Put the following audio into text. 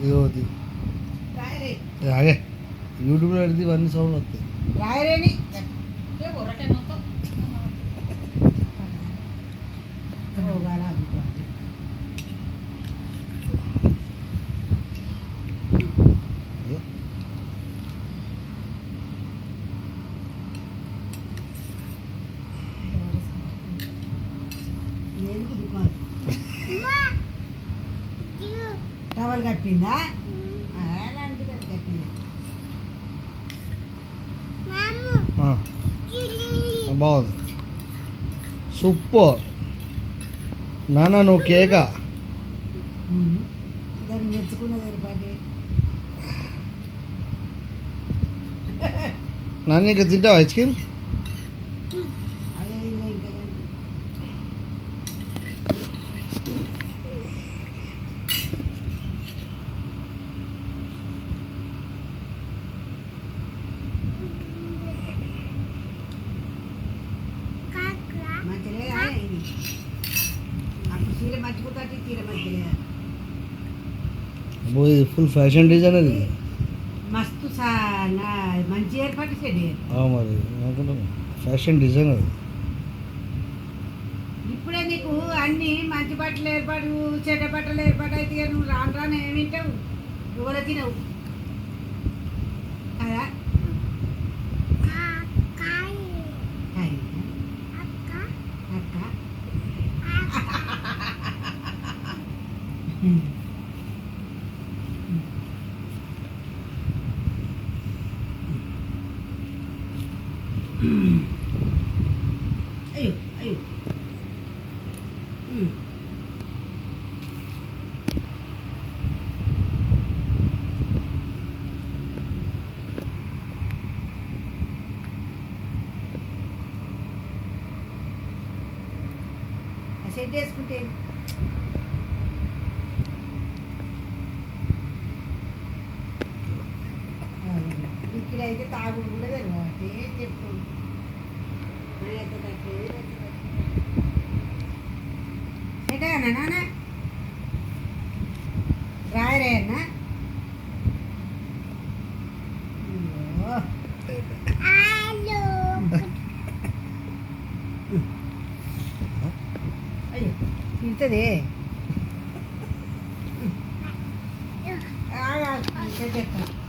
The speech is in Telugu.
ఇదోది ఆగే యూట్యూబ్లో పెడితే ఇవన్నీ సౌండ్ వస్తాయి. రాయరేని టవల్ కట్టిందా అలాంటిది కట్టిందా బాగుంది సూపర్ నాన్న నువ్వు కేకా దాన్ని మెచ్చుకున్నది పాటి నాన్న ఇంకా తింటావా ఐస్ క్రీమ్? అదే ఇంకా మంచిగా ఇది అప్పుడు చీర మర్చిపోతా చీర మంచిగా ఇది ఫుల్ ఫ్యాషన్ డిజైన్ అది మస్తు మంచి ఏర్పాటు చెడి మరి అనుకుంటున్నా ఫ్యాషన్ డిజైన్ అది. ఇప్పుడే నీకు అన్ని మంచి బట్టలు ఏర్పాటు చెడ్డ బట్టలు ఏర్పాటు అయితే నువ్వు రాను రాను ఏమి వింటావు ఎవరో తినవు కదా. అక్క అయ్యో అయ్యో సెట్ చేసుకుంటే ఇక్కడైతే తాగుడు కూడా తెలియదు ఏం చెప్తుంది సెటేనా నాన్న రాయరే అన్న అయ్యో తింటుంది చెప్తాను